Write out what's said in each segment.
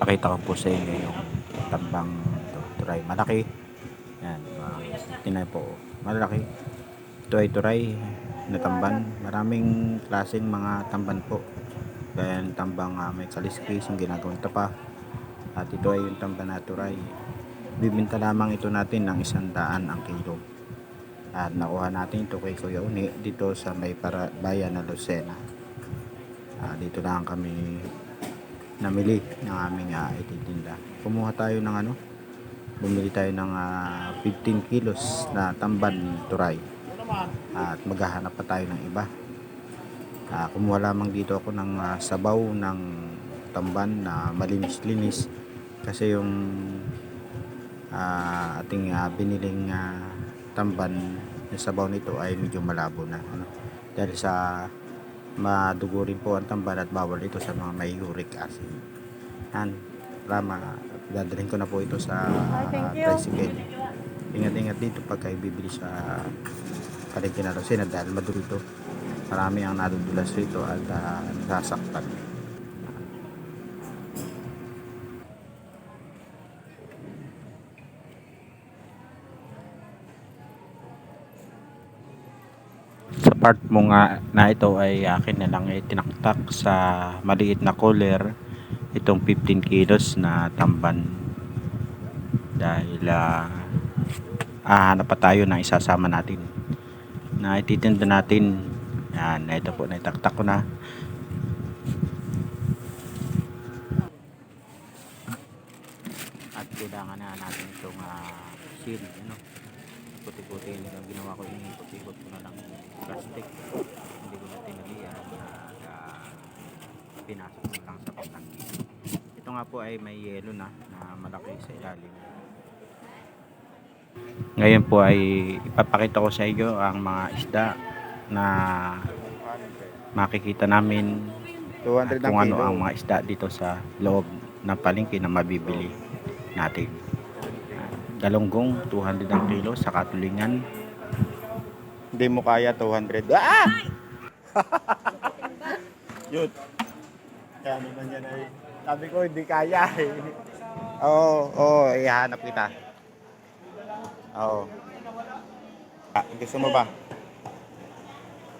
Pakita ko po sa inyo yung tambang turay. Malaki. Yan. Tingnan po. Malaki. Ito ay turay na tamban. Maraming klaseng mga tamban po. Kaya yung tambang may kaliskis yung ginagawang tapa. At ito ay yung tamban na turay. Bibinta lamang ito natin ng 100 ang kilo. At nakuha natin ito kay Kuya Uni dito sa may bayan na Lucena. Dito lang kami namili ng aming ititinda. Kumuha tayo ng bumili tayo ng 15 kilos na tamban turay. At maghahanap pa tayo ng iba. Kumuha lamang dito ako ng sabaw ng tamban na malinis-linis kasi yung ating biniling tamban yung sabaw nito ay medyo malabo na dahil sa madugo rin po ang tamban at bawal ito sa mga may uric acid. Dadalhin ko na po ito sa tricycle. Ingat-ingat dito pagka ibibili sa palengke na Lucena dahil madugo ito. Marami ang nadudulas rito at nasasaktan. Sa part mo nga na ito ay akin na lang tinaktak sa maliit na cooler itong 15 kilos na tamban dahil hanap pa tayo na isasama natin na ititinda natin. Yan, ito po, naitaktak ko na. At kailangan na natin itong seal, puti-puti yung ginawa ko, yung puti-puti ko na lang plastic, hindi ko na tinalian pinasok na lang sa pagtangki. Ito nga po ay may yelo na malaki sa ilalim. Ngayon po ay ipapakita ko sa inyo ang mga isda na makikita namin at kung ano ang mga isda dito sa loob ng palengke na mabibili natin. Galunggong 200 ang kilo sa katulingan. Hindi mo kaya 200. Yun. Kaya naman yan ay sabi ko hindi kaya eh. Oo, ihanap kita. Oo. Gusto mo ba?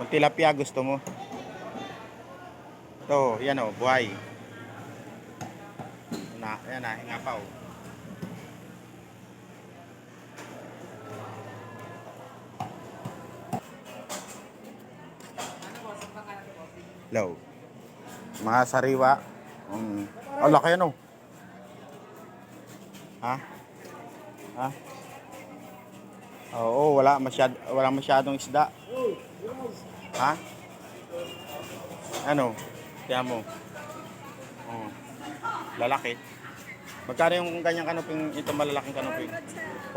Kung tilapia gusto mo. Ito, yan buhay. Yan hingapaw. Low. Mga sariwa. Laki Ha? Oo, wala masyadong isda. Ha? Tiyan mo. Lalaki. Magkano yung ganyang kanuping, ito malalaking kanuping?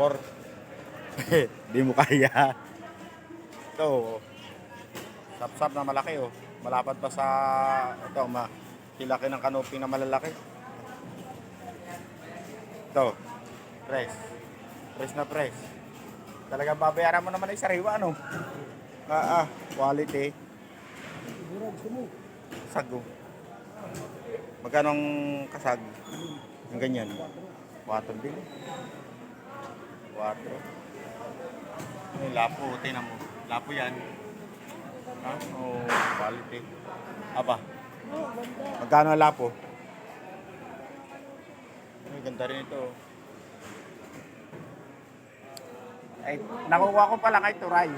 4. Di mo kaya. Ito, sap-sap na malaki Malapad pa sa ito, hilaki ng kanuping na malalaki. Ito, press na press. Talagang babayaran mo naman ay sariwa quality. Sago. Magkano ang kasag? Ang ganyan? 4 din. 4. Yung lapo, tingnan mo. Lapo yan. Quality. Aba. Magkano ang lapo? Ay, ganda rin ito. Ay, nakuha ko pala kay Turay.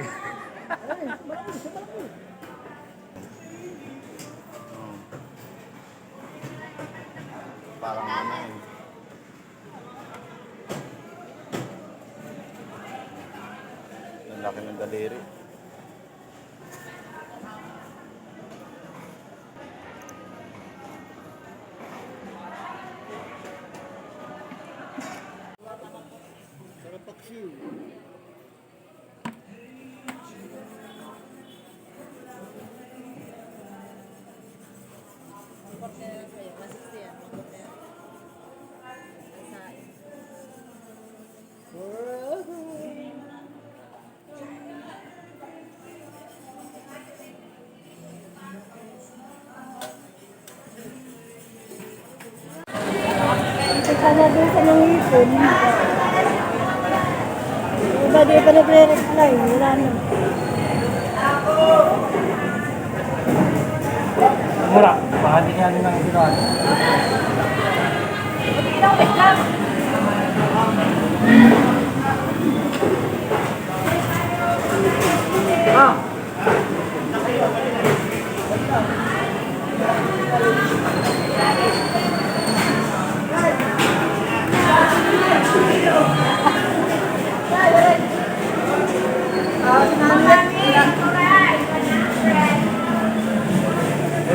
Parang ang laki ng daliri. Sana doon sa mga ipon. Iba di pa nagre-reply. Wala na. Mura, baka di kaya nang ginawa.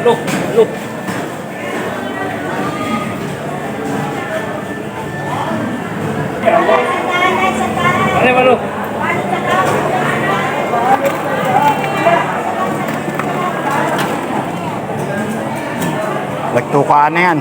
Look, look. Ano ba, look? Nagtukaan na yan.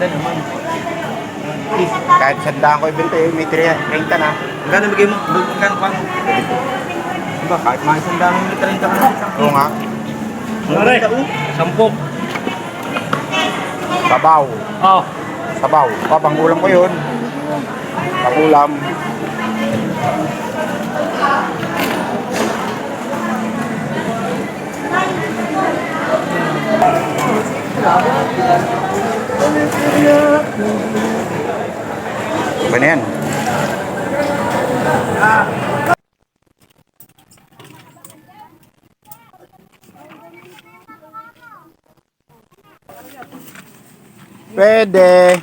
Ganda naman. Kahit sandaan ko ibenta eh, may 30 na. Magkano bigay mo? Magkano pa? Diba, kahit mga sandaan mo may 30 na. Oo nga. Pare, 10. Sabaw. Oh. Sabaw. Pangulam ko yun. Pangulam. Apa na yan? Pwede.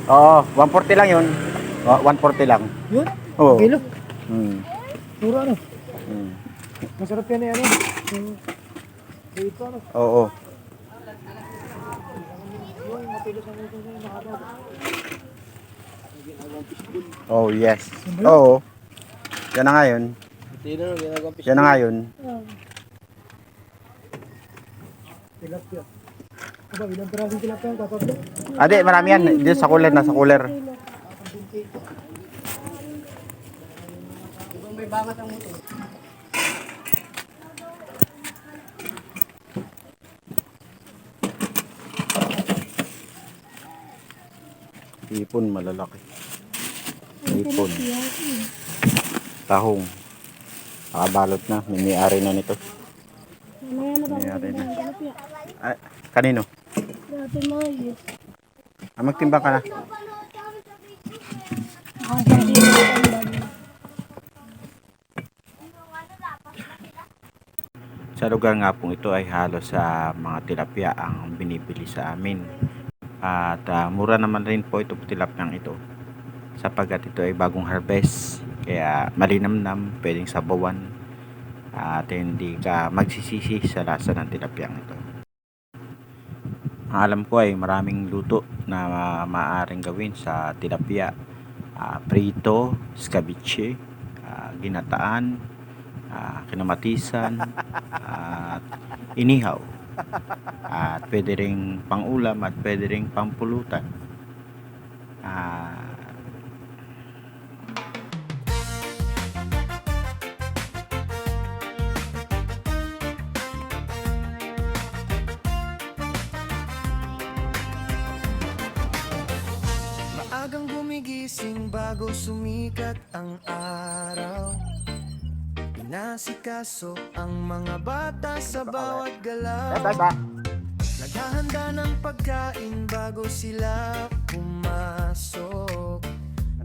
Oo, 140 lang yun. 140 lang. Yun? Oo. Kilo? Hmm. Ano? Hmm. Masarap yan eh, ano? Dito, ano? Oo. Oh, yes. Oo. Yan na nga yun. Yan na nga yun. Tilapia. Aba, ilang pirasong tilapia ang tatapos? Ade, marami yan. Dito sa cooler, nasa cooler. May bangat ang motor. Ipon, malalaki. Ipon. Tahong. Nakabalot na. May-ari na nito. May-ari na. Ah, kanino? Dati mga yun. Ah, magtimbang ka na. Sa lugar nga pong ito ay halos sa mga tilapia ang binibili sa amin. At mura naman rin po ito tilapyang ito. Sapagkat ito ay bagong harvest. Kaya malinamnam, pwedeng sabawan. At hindi ka magsisisi sa lasa ng tilapyang ito. Ang alam ko ay maraming luto na maaaring gawin sa tilapia. Prito, scabeche, ginataan, kinamatisan, at inihaw. At pwede ring pangulam at pwede ring pampulutan. Maagang gumigising bago sumikat ang araw. Pinasikaso ang mga bata sa bawat galaw. Naghahanda ng pagkain bago sila pumasok.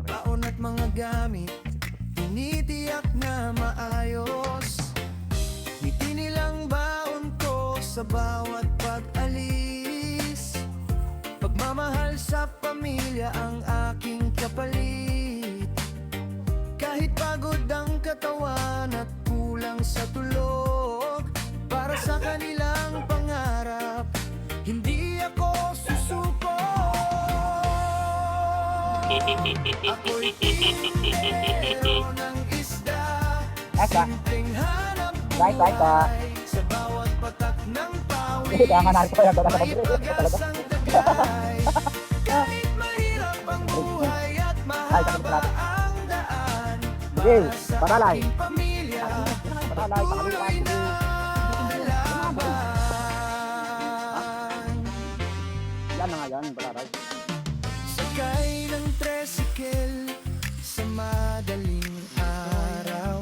Baon at mga gamit, tinitiyak na maayos. Ngiti nilang baon ko sa bawat pag-alis. Pagmamahal sa pamilya ang aking kapalit. Kahit pagod ang katawan at kulang sa tulog, para sa kanilang pangarap, hindi ako susuko. Ako'y tindero ng isda, simpleng hanap buhay. Sa bawat patak ng pawis, may pag-asang tagay. Kahit mahirap ang buhay at mahaba ang daan, para sa aking pamilya, patuloy na laban. Yan na nga yan, balaray. Sakay ng tricycle sa madaling araw,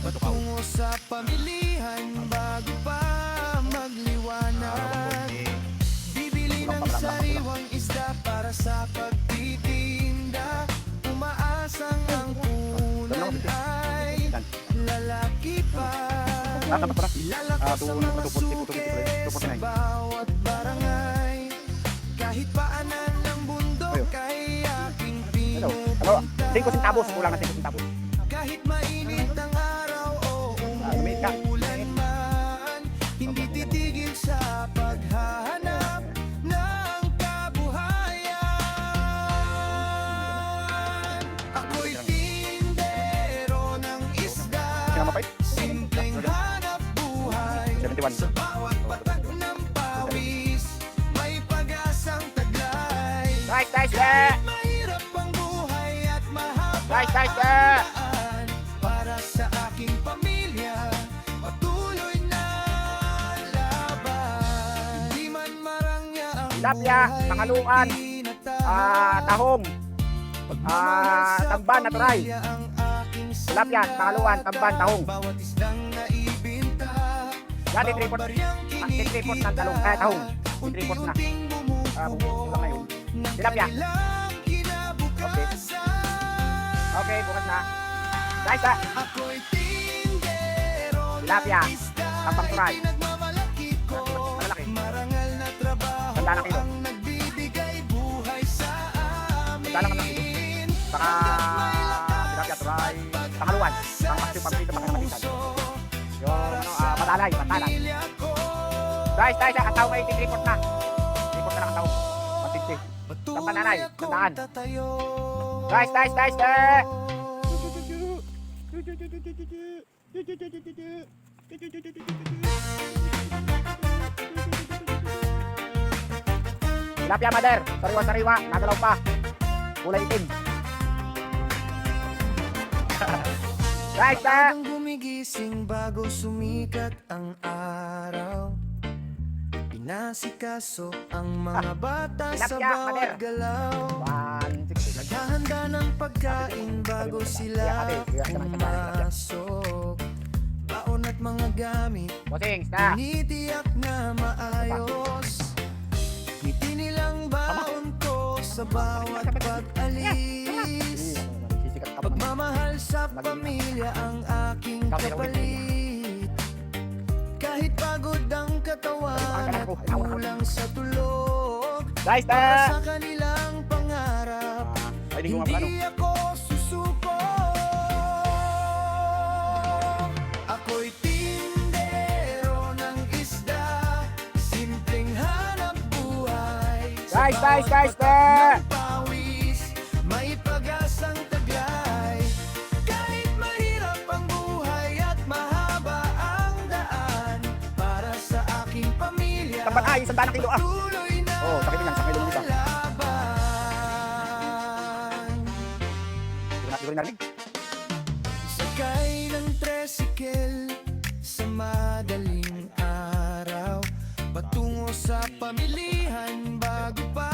patungo sa pamilihan bago pa magliwanag. Bibili ng sariwang isda para sa pagtitinda, umaasang ang punan ay lalaki pa. Lalakas ang mga suki sa bawat barangay. Kahit paanan ng bundok ay aking pinupunta. 5 centavos, kulang na 5 centavos. Kahit mainit ang araw o umuulan man, hindi titigil sa paghahanap ng kabuhayan. Ako'y tindero ng isda, simpleng hanap buhay. 71. Sa bawat patak ng pawis, may pag-asang taglay. Guys, Kahit mahirap ang buhay at mahaba ang daan, para sa aking pamilya, patuloy na laban. Di man marangya ang Tilapia, buhay, pangaluan, di natahan. tahong, Pagmamahal sa tamban na turay. pamilya ang aking Tilapia, pangaluan, tamban, tahong. bawat isdang naibinta, Yan, bawat titripot. baryang Titripot ng talong, kinikita, tahong. Titripot na. unti-unting Kulang na yun. bumubuo ng Tilapia. kanilang kinabukasan. Okay, bukas na. Guys, Ako'y tindero Tilapia, ng isda, tampang turay. ipinagmamalaki ko. Malaki. Marangal na trabaho Tanda na kilo. ang nagbibigay buhay sa Tanda lang ang kilo. amin. Baka tilapia, turay, pangaluan, pang-action, pang-prito, pang-kamatisan. Yung, patalay. Pamilya ko, Guys, ang tao may titripot na. Tripot na lang ang tao. 150. patuloy nanay, akong tandaan. tatayo. Guys, Tilapia, mother. Sariwa-sariwa. Nagalaw pa. Kulay itim. Guys, Maagang gumigising bago sumikat ang araw. Pinasikaso ang mga bata sa Tilapia, bawat mother. galaw. 160. Naghahanda ng pagkain bago sila pumasok. Baon at mga gamit, Bossings, na. tinitiyak na maayos. Ngiti nilang baon ko sa bawat pag-alis. Sisikat ka pa. Pagmamahal sa pamilya ang aking kapalit. Kahit pagod ang katawan at kulang sa tulog, Guys, para sa kanilang pangarap, Ay, di ko nga hindi ako susuko. Ako'y tindero ng isda, simpleng hanap buhay. Sa Guys, bawat guys, patak ng pawis, may pag-asang taglay. Kahit mahirap ang buhay at mahaba ang daan, para sa aking pamilya, Tamban, ay, 100 kilo, ah. patuloy na Oh, sakit yan, sakit yung isa. laban. Siguro narinig. Sakay ng tricycle sa madaling araw, patungo sa pamilihan bago pa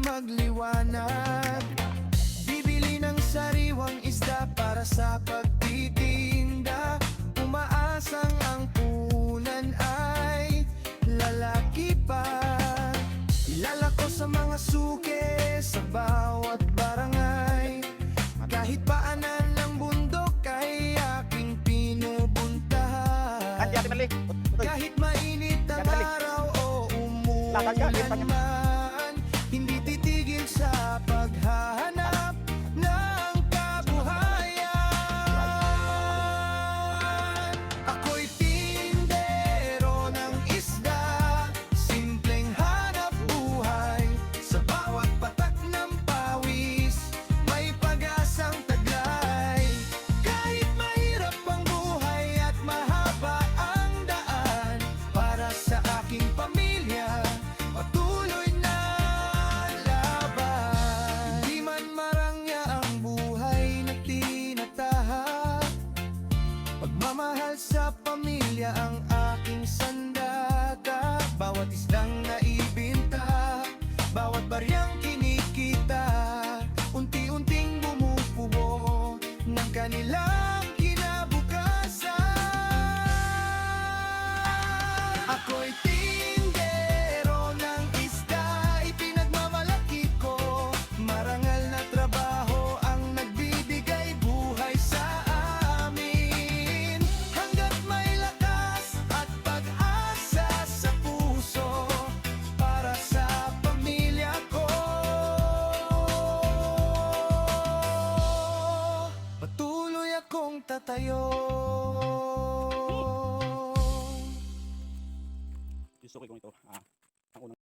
magliwanag. Bibili ng sariwang isda para sa pagtitinda, umaasang ang punan ay lalaki pa. suki sa bawat barangay. Kahit paanan ng bundok ay aking pinubuntahan. Kahit mainit ang araw o umulan man, hindi titigil sa paghahanap ng kabuhayan. Ako'y tindero ng isda, simpleng hanap buhay. Sa bawat patak ng pawis, may pag-asang taglay. Kahit mahirap ang buhay at mahaba ang daan, para sa aking pamilya, patuloy na laban. Di man marangya ang buhay na tinatahak, pagmamahal sa pamilya ang aking sandata. Bawat islang naibinta, bawat baryang kinikita, unti-unting bumubuo ng kanilang kinabukasan. Ako'y tindero ng isda, ipinagmamalaki ko. Marangal na trabaho ang nagbibigay buhay sa amin. Hanggat may lakas at pag-asa sa puso, para sa pamilya ko, patuloy akong tatayo.